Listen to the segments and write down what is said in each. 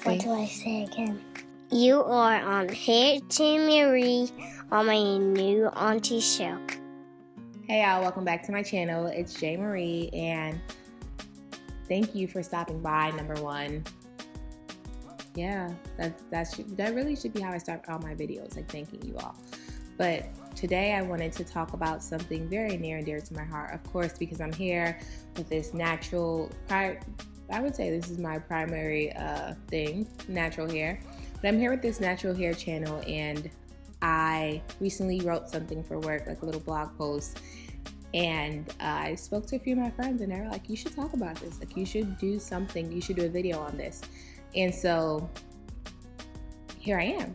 What do I say again? You are on Hey Team Marie on my new auntie show. Hey y'all, welcome back to my channel. It's J Marie, and thank you for stopping by, number one. Yeah, that really should be how I start all my videos, like thanking you all. But today I wanted to talk about something very near and dear to my heart, of course, because I'm here with this natural, I would say this is my primary thing, natural hair. But I'm here with this natural hair channel, and I recently wrote something for work, like a little blog post, and I spoke to a few of my friends, and they were like, you should talk about this, like you should do something, you should do a video on this. And so here I am.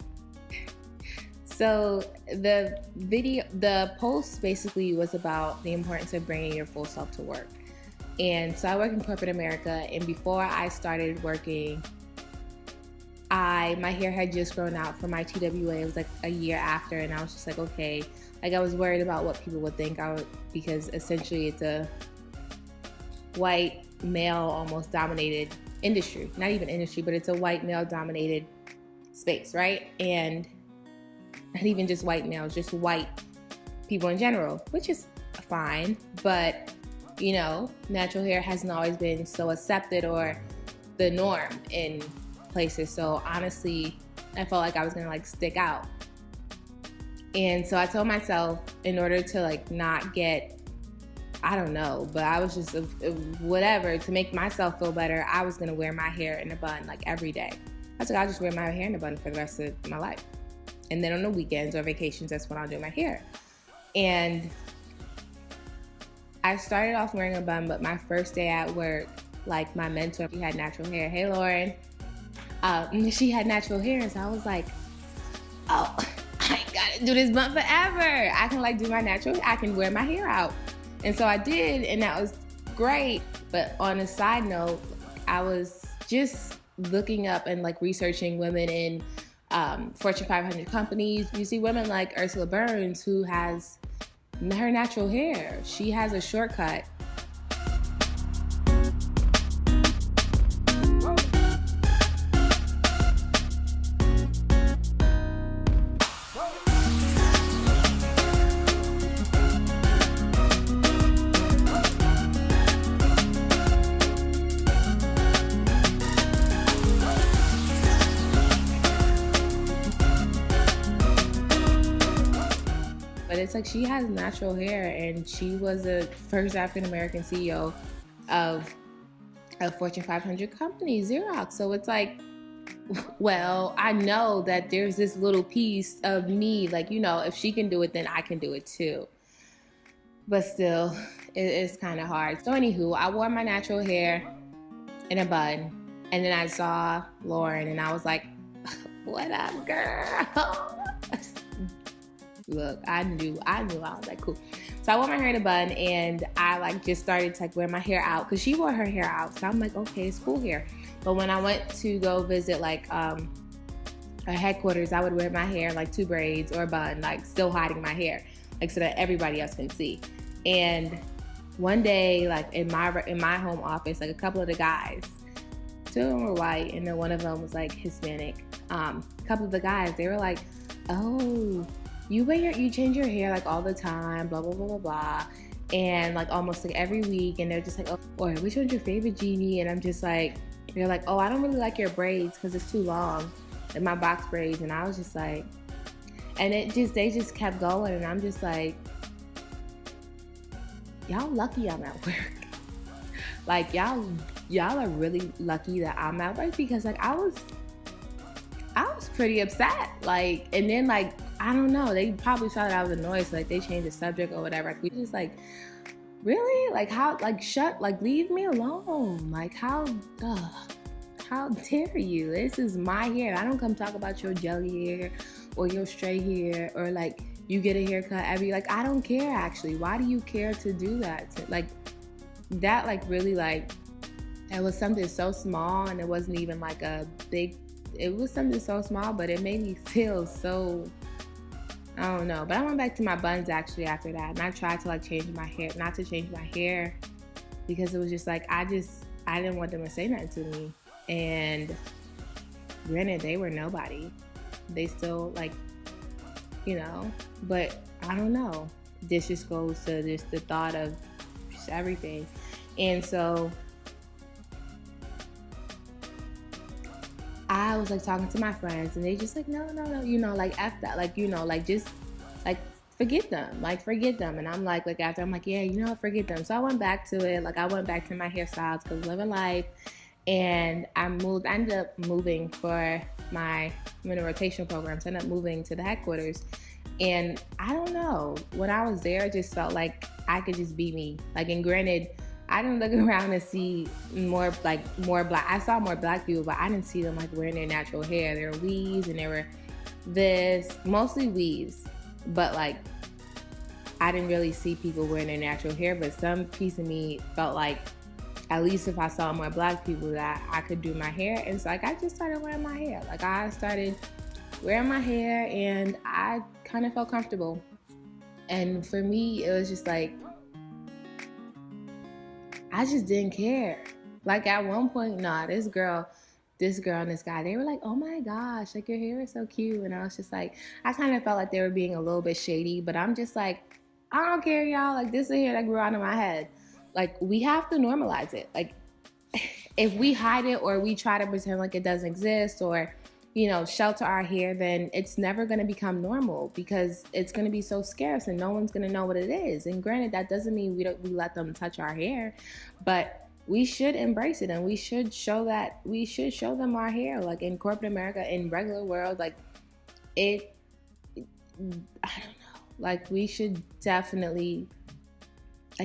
So the post basically was about the importance of bringing your full self to work. And so I work in corporate America, and before I started working, my hair had just grown out from my TWA. It was like a year after, and I was just like, okay, like I was worried about what people would think because essentially it's a white male almost dominated industry, not even industry, but it's a white male dominated space, right? And not even just white males, just white people in general, which is fine, but you know, natural hair hasn't always been so accepted or the norm in places. So honestly, I felt like I was gonna like stick out. And so I told myself, in order to like not get, I don't know, but I was just whatever, to make myself feel better, I was gonna wear my hair in a bun like every day. I was like, I'll just wear my hair in a bun for the rest of my life. And then on the weekends or vacations, that's when I'll do my hair. And I started off wearing a bun, but my first day at work, like my mentor, she had natural hair. Hey, Lauren. She had natural hair, and so I was like, oh, I ain't gotta do this bun forever. I can like do my natural, I can wear my hair out. And so I did, and that was great. But on a side note, I was just looking up and like researching women in Fortune 500 companies. You see women like Ursula Burns, who has her natural hair. She has a shortcut. But it's like she has natural hair, and she was the first African-American CEO of a Fortune 500 company, Xerox. So it's like, well, I know that there's this little piece of me, like, you know, if she can do it, then I can do it too. But still, it's kind of hard. So anywho, I wore my natural hair in a bun, and then I saw Lauren, and I was like, what up, girl? Look, I knew. I was like, cool. So I wore my hair in a bun, and I like just started to like wear my hair out because she wore her hair out. So I'm like, okay, it's cool here. But when I went to go visit like our headquarters, I would wear my hair like 2 braids or a bun, like still hiding my hair, like so that everybody else can see. And one day, like in my home office, like a couple of the guys, 2 of them were white, and then one of them was like Hispanic. A couple of the guys, they were like, oh, you change your hair like all the time, blah, blah, blah, blah, blah. And like almost like every week. And they're just like, oh, or which one's your favorite, Jeannie? And I'm just like, they're like, oh, I don't really like your braids because it's too long, like my box braids. And I was just like, and they just kept going. And I'm just like, y'all lucky I'm at work. Like y'all are really lucky that I'm at work, because like I was pretty upset. Like, and then like, I don't know, they probably saw that I was annoyed, so like they changed the subject or whatever. Like, we just like, really? Like how, like leave me alone. Like how dare you? This is my hair. I don't come talk about your jelly hair or your straight hair, or like you get a haircut like, I don't care actually. Why do you care to do that? Like that, like really, like it was something so small, and it wasn't even like a big, it was something so small, but it made me feel so, I don't know. But I went back to my buns actually after that, and I tried to like change my hair, not to change my hair, because it was just like, I didn't want them to say nothing to me. And granted, they were nobody. They still but I don't know. This just goes to just the thought of just everything. And so I was like talking to my friends, and they just like, no, F that, just forget them. And I'm like after I'm like, yeah, forget them. So I went back to it. I went back to my hairstyles because living life. And I ended up moving for I'm in a rotational program. So I ended up moving to the headquarters. And I don't know, when I was there, it just felt like I could just be me. And granted, I didn't look around and see more black. I saw more black people, but I didn't see them wearing their natural hair. There were weaves, and there were mostly weaves, but I didn't really see people wearing their natural hair. But some piece of me felt like, at least if I saw more black people, that I could do my hair. And so I just started wearing my hair. I started wearing my hair, and I kind of felt comfortable. And for me, it was just I just didn't care. At one point, this girl and this guy, they were like, oh my gosh, your hair is so cute. And I was just I kind of felt like they were being a little bit shady, but I'm just I don't care, y'all. This is a hair that grew out of my head. We have to normalize it. If we hide it, or we try to pretend like it doesn't exist, or shelter our hair, then it's never going to become normal, because it's going to be so scarce and no one's going to know what it is. And granted, that doesn't mean we let them touch our hair, but we should embrace it, and we should show them our hair. In corporate America, in regular world, I don't know. We should definitely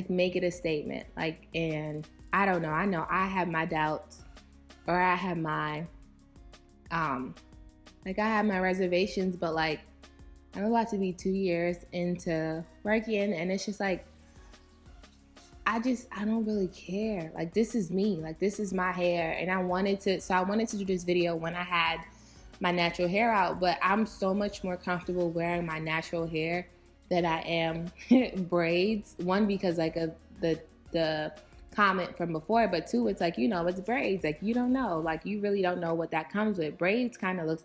make it a statement. And I don't know. I know I have my doubts, or I have my I have my reservations, but I'm about to be 2 years into working, and it's just I don't really care. This is me. This is my hair, and I wanted to do this video when I had my natural hair out, but I'm so much more comfortable wearing my natural hair than I am braids. One, because of the comment from before, but two, it's it's braids. You don't know, you really don't know what that comes with. Braids kind of looks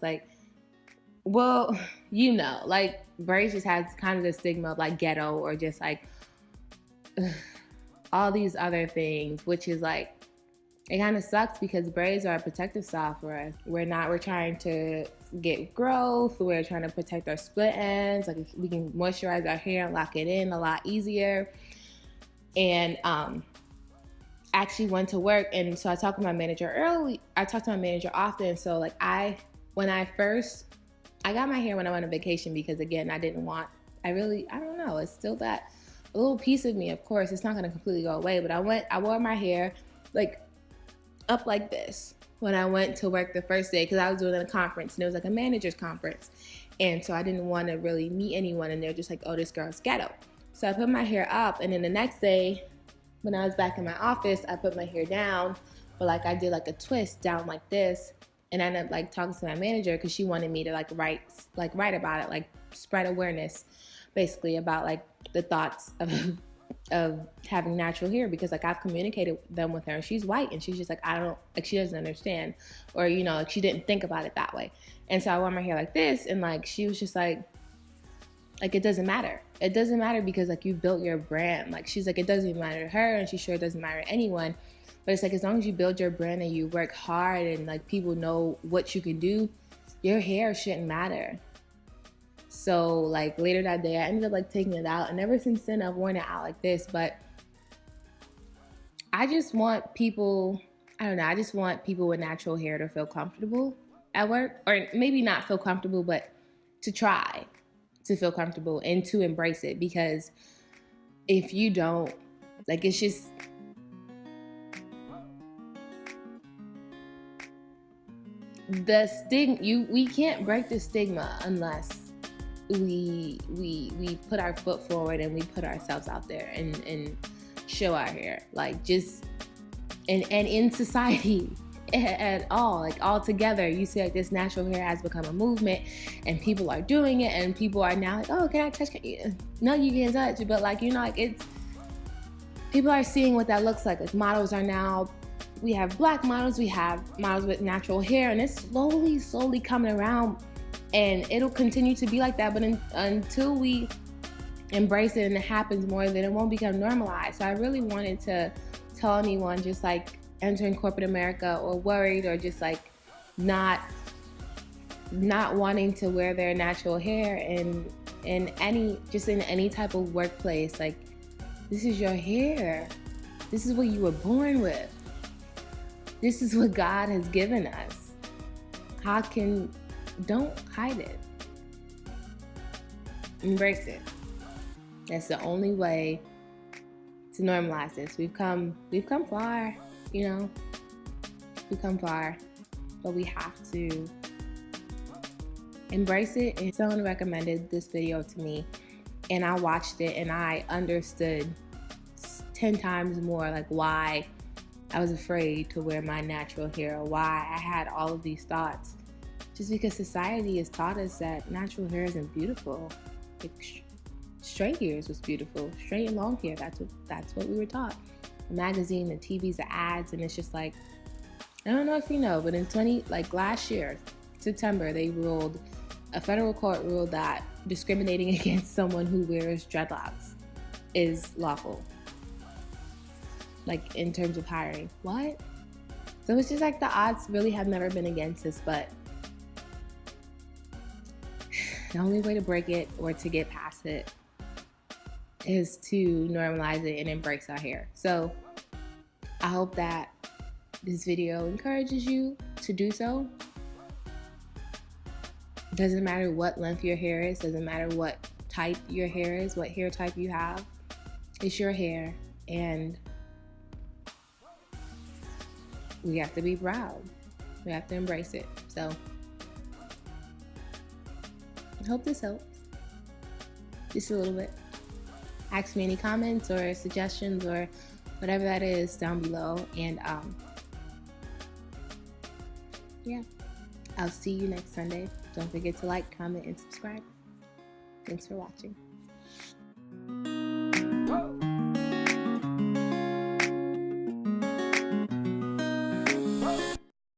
braids just has kind of the stigma of ghetto, or just all these other things, which is it kind of sucks, because braids are a protective style for us. We're trying to get growth. We're trying to protect our split ends. We can moisturize our hair and lock it in a lot easier. And actually went to work, and so I talked to my manager early. I talked to my manager often. So I got my hair when I went on vacation, because again, I don't know, it's still that a little piece of me. Of course, it's not going to completely go away, but I wore my hair up like this when I went to work the first day, because I was doing a conference, and it was a manager's conference, and so I didn't want to really meet anyone, and they're just oh, this girl's ghetto. So I put my hair up, and then the next day, when I was back in my office, I put my hair down, but I did a twist down like this, and I ended up talking to my manager, because she wanted me to write about it, spread awareness, basically, about the thoughts of having natural hair, because I've communicated them with her, and she's white, and she's just I don't, she doesn't understand, or she didn't think about it that way. And so I wore my hair like this, and she was just it doesn't matter. It doesn't matter, because you built your brand. She's it doesn't even matter to her, and she sure it doesn't matter to anyone. But it's as long as you build your brand and you work hard, and people know what you can do, your hair shouldn't matter. So later that day, I ended up taking it out, and ever since then I've worn it out like this. But I just want people, I just want people with natural hair to feel comfortable at work, or maybe not feel comfortable, but to try to feel comfortable and to embrace it. Because if you don't, it's just, the stigma, we can't break the stigma unless we put our foot forward, and we put ourselves out there and show our hair, just and in society at all, all together. You see this natural hair has become a movement, and people are doing it, and people are now oh, can I touch? No, you can't touch. But it's, people are seeing what that looks like. Models are now we have black models, we have models with natural hair, and it's slowly coming around, and it'll continue to be like that. But until we embrace it and it happens more, then it won't become normalized. So I really wanted to tell anyone just like entering corporate America or worried or just like not wanting to wear their natural hair in any type of workplace. Like, this is your hair. This is what you were born with. This is what God has given us. Don't hide it. Embrace it. That's the only way to normalize this. We've come far, you know. We've come far, but we have to embrace it. And someone recommended this video to me, and I watched it, and I understood 10 times more like why I was afraid to wear my natural hair, or why I had all of these thoughts. Just because society has taught us that natural hair isn't beautiful. Like, straight hair was beautiful. Straight and long hair, that's what we were taught. The magazine, the TVs, the ads, and it's just like, I don't know if you know, but last year, September, a federal court ruled that discriminating against someone who wears dreadlocks is lawful. Like, in terms of hiring. What? So it's just like the odds really have never been against us, but the only way to break it or to get past it is to normalize it and embrace our hair. So I hope that this video encourages you to do so. Doesn't matter what length your hair is, doesn't matter what type your hair is, what hair type you have. It's your hair, and we have to be proud. We have to embrace it. So I hope this helps. Just a little bit. Ask me any comments or suggestions or whatever that is down below. And yeah, I'll see you next Sunday. Don't forget to like, comment, and subscribe. Thanks for watching.